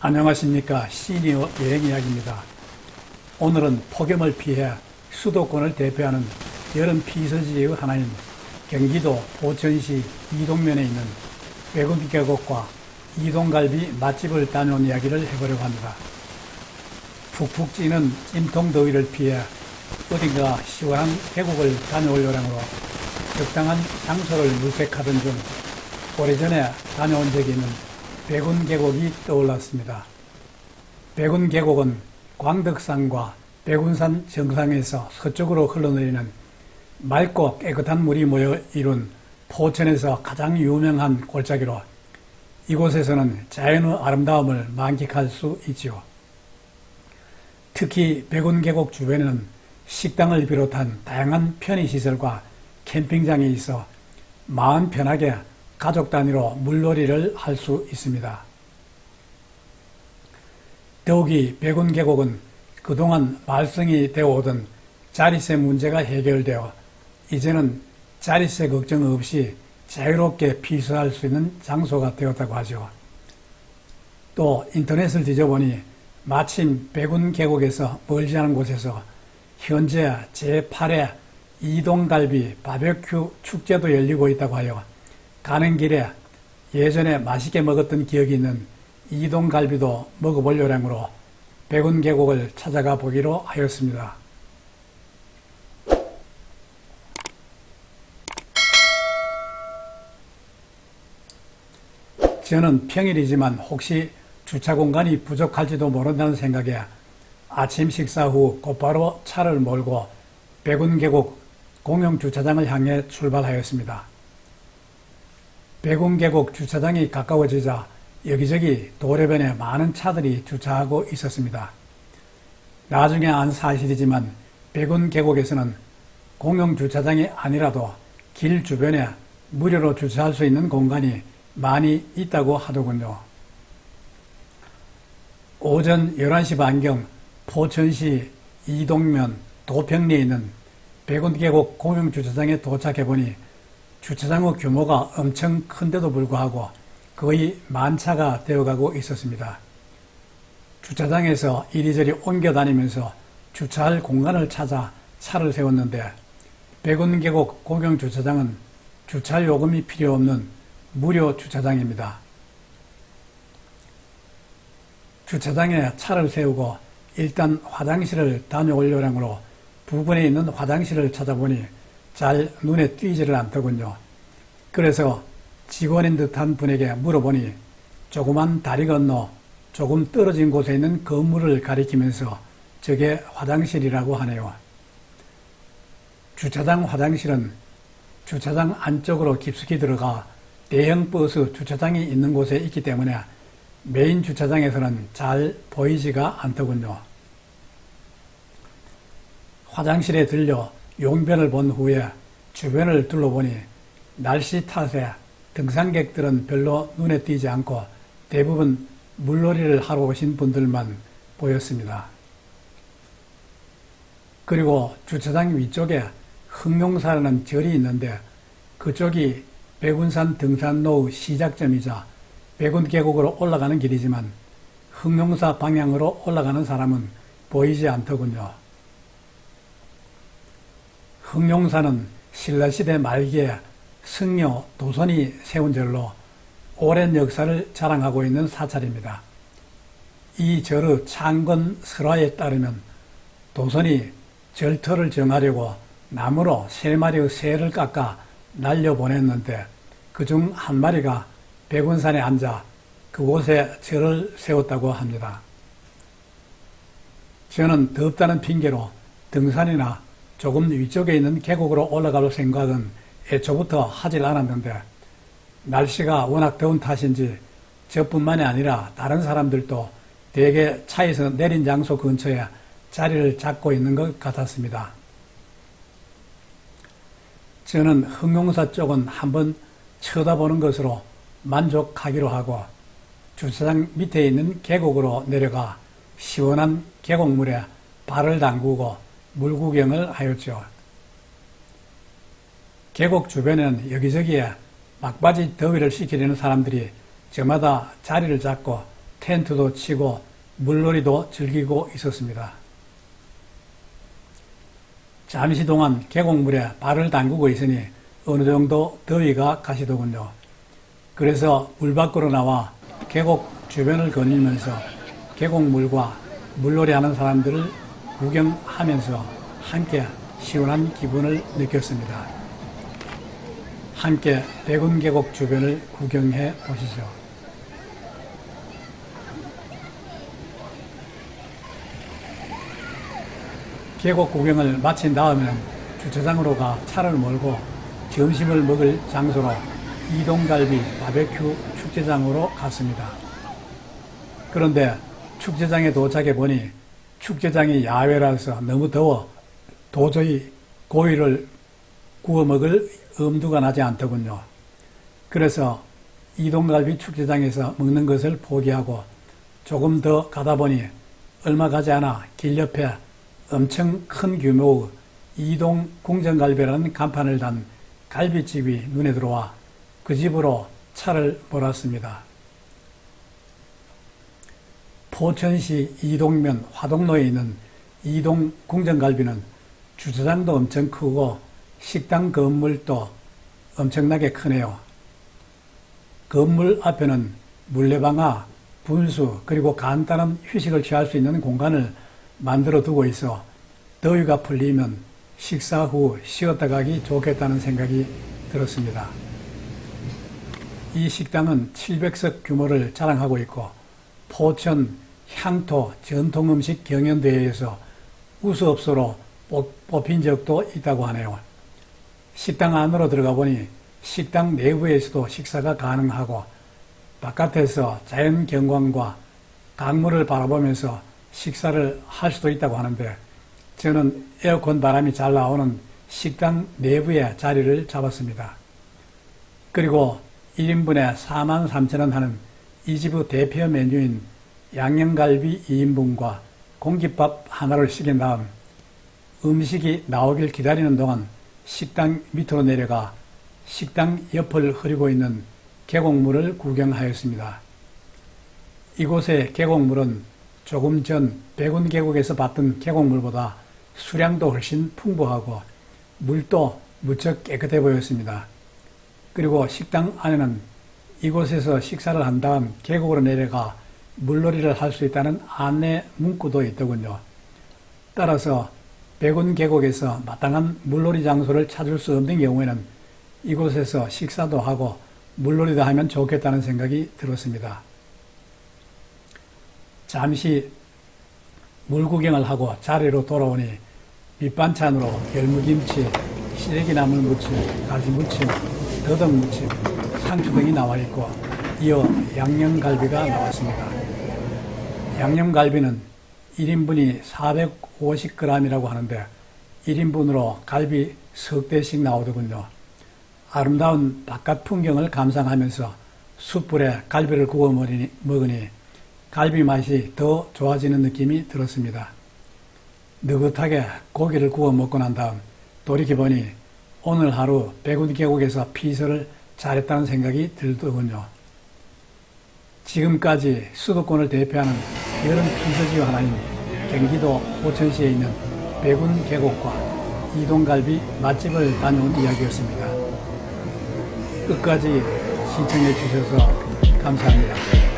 안녕하십니까. 시니어 여행이야기입니다. 오늘은 폭염을 피해 수도권을 대표하는 여름 피서지의 하나인 경기도 포천시 이동면에 있는 백운계곡과 이동갈비 맛집을 다녀온 이야기를 해보려고 합니다. 푹푹 찌는 찜통 더위를 피해 어딘가 시원한 계곡을 다녀올 요량으로 적당한 장소를 물색하던 중 오래전에 다녀온 적이 있는 백운계곡이 떠올랐습니다. 백운계곡은 광덕산과 백운산 정상에서 서쪽으로 흘러내리는 맑고 깨끗한 물이 모여 이룬 포천에서 가장 유명한 골짜기로 이곳에서는 자연의 아름다움을 만끽할 수 있지요. 특히 백운계곡 주변에는 식당을 비롯한 다양한 편의시설과 캠핑장이 있어 마음 편하게 가족 단위로 물놀이를 할 수 있습니다. 더욱이 백운계곡은 그동안 말썽이 되어 오던 자릿세 문제가 해결되어 이제는 자릿세 걱정 없이 자유롭게 피서할 수 있는 장소가 되었다고 하죠. 또 인터넷을 뒤져보니 마침 백운계곡에서 멀지 않은 곳에서 현재 제8회 이동갈비 바베큐 축제도 열리고 있다고 하여 가는 길에 예전에 맛있게 먹었던 기억이 있는 이동갈비도 먹어볼 요량으로 백운계곡을 찾아가 보기로 하였습니다. 저는 평일이지만 혹시 주차 공간이 부족할지도 모른다는 생각에 아침 식사 후 곧바로 차를 몰고 백운계곡 공용주차장을 향해 출발하였습니다. 백운계곡 주차장이 가까워지자 여기저기 도로변에 많은 차들이 주차하고 있었습니다. 나중에 안 사실이지만 백운계곡에서는 공용주차장이 아니라도 길 주변에 무료로 주차할 수 있는 공간이 많이 있다고 하더군요. 오전 11시 반경 포천시 이동면 도평리에 있는 백운계곡 공용주차장에 도착해보니 주차장의 규모가 엄청 큰데도 불구하고 거의 만차가 되어가고 있었습니다. 주차장에서 이리저리 옮겨 다니면서 주차할 공간을 찾아 차를 세웠는데 백운계곡 공용주차장은 주차 요금이 필요 없는 무료 주차장입니다. 주차장에 차를 세우고 일단 화장실을 다녀올 요량으로 부근에 있는 화장실을 찾아보니 잘 눈에 띄지를 않더군요. 그래서 직원인 듯한 분에게 물어보니 조그만 다리 건너 조금 떨어진 곳에 있는 건물을 가리키면서 저게 화장실이라고 하네요. 주차장 화장실은 주차장 안쪽으로 깊숙이 들어가 대형 버스 주차장이 있는 곳에 있기 때문에 메인 주차장에서는 잘 보이지가 않더군요. 화장실에 들려 용변을 본 후에 주변을 둘러보니 날씨 탓에 등산객들은 별로 눈에 띄지 않고 대부분 물놀이를 하러 오신 분들만 보였습니다. 그리고 주차장 위쪽에 흑룡사라는 절이 있는데 그쪽이 백운산 등산로의 시작점이자 백운계곡으로 올라가는 길이지만 흑룡사 방향으로 올라가는 사람은 보이지 않더군요. 흑룡사는 신라시대 말기에 승려 도선이 세운 절로 오랜 역사를 자랑하고 있는 사찰입니다. 이 절의 창건 설화에 따르면 도선이 절터를 정하려고 나무로 3마리의 새를 깎아 날려보냈는데 그중 한 마리가 백운산에 앉아 그곳에 절을 세웠다고 합니다. 저는 덥다는 핑계로 등산이나 조금 위쪽에 있는 계곡으로 올라갈 생각은 애초부터 하질 않았는데 날씨가 워낙 더운 탓인지 저뿐만이 아니라 다른 사람들도 대개 차에서 내린 장소 근처에 자리를 잡고 있는 것 같았습니다. 저는 흑룡사 쪽은 한번 쳐다보는 것으로 만족하기로 하고 주차장 밑에 있는 계곡으로 내려가 시원한 계곡물에 발을 담그고 물구경을 하였죠. 계곡 주변에는 여기저기에 막바지 더위를 식히려는 사람들이 저마다 자리를 잡고 텐트도 치고 물놀이도 즐기고 있었습니다. 잠시 동안 계곡물에 발을 담그고 있으니 어느 정도 더위가 가시더군요. 그래서 물 밖으로 나와 계곡 주변을 거닐면서 계곡물과 물놀이하는 사람들을 구경하면서 함께 시원한 기분을 느꼈습니다. 함께 백운계곡 주변을 구경해 보시죠. 계곡 구경을 마친 다음에는 주차장으로 가 차를 몰고 점심을 먹을 장소로 이동갈비 바베큐 축제장으로 갔습니다. 그런데 축제장에 도착해 보니 축제장이 야외라서 너무 더워 도저히 고기를 구워 먹을 엄두가 나지 않더군요. 그래서 이동갈비 축제장에서 먹는 것을 포기하고 조금 더 가다 보니 얼마 가지 않아 길 옆에 엄청 큰 규모의 이동 궁전갈비라는 간판을 단 갈비집이 눈에 들어와 그 집으로 차를 몰았습니다. 포천시 이동면 화동로에 있는 이동 궁전갈비는 주차장도 엄청 크고 식당 건물도 엄청나게 크네요. 건물 앞에는 물레방아, 분수 그리고 간단한 휴식을 취할 수 있는 공간을 만들어 두고 있어 더위가 풀리면 식사 후 쉬었다 가기 좋겠다는 생각이 들었습니다. 이 식당은 700석 규모를 자랑하고 있고 포천 향토 전통음식 경연대회에서 우수업소로 뽑힌 적도 있다고 하네요. 식당 안으로 들어가 보니 식당 내부에서도 식사가 가능하고 바깥에서 자연 경관과 강물을 바라보면서 식사를 할 수도 있다고 하는데 저는 에어컨 바람이 잘 나오는 식당 내부에 자리를 잡았습니다. 그리고 1인분에 43,000원 하는 이 집의 대표 메뉴인 양념갈비 2인분과 공깃밥 하나를 시킨 다음 음식이 나오길 기다리는 동안 식당 밑으로 내려가 식당 옆을 흐리고 있는 계곡물을 구경하였습니다. 이곳의 계곡물은 조금 전 백운계곡에서 봤던 계곡물보다 수량도 훨씬 풍부하고 물도 무척 깨끗해 보였습니다. 그리고 식당 안에는 이곳에서 식사를 한 다음 계곡으로 내려가 물놀이를 할 수 있다는 안내 문구도 있더군요. 따라서 백운계곡에서 마땅한 물놀이 장소를 찾을 수 없는 경우에는 이곳에서 식사도 하고 물놀이도 하면 좋겠다는 생각이 들었습니다. 잠시 물 구경을 하고 자리로 돌아오니 밑반찬으로 열무김치, 시래기나물 무침, 가지무침, 더덕무침, 상추 등이 나와 있고 이어 양념갈비가 나왔습니다. 양념갈비는 1인분이 450g이라고 하는데 1인분으로 갈비 석 대씩 나오더군요. 아름다운 바깥 풍경을 감상하면서 숯불에 갈비를 구워 먹으니 갈비 맛이 더 좋아지는 느낌이 들었습니다. 느긋하게 고기를 구워 먹고 난 다음 돌이켜보니 오늘 하루 백운계곡에서 피서를 잘했다는 생각이 들더군요. 지금까지 수도권을 대표하는 여름 피서지 하나인 경기도 포천시에 있는 백운계곡과 이동갈비 맛집을 다녀온 이야기였습니다. 끝까지 시청해 주셔서 감사합니다.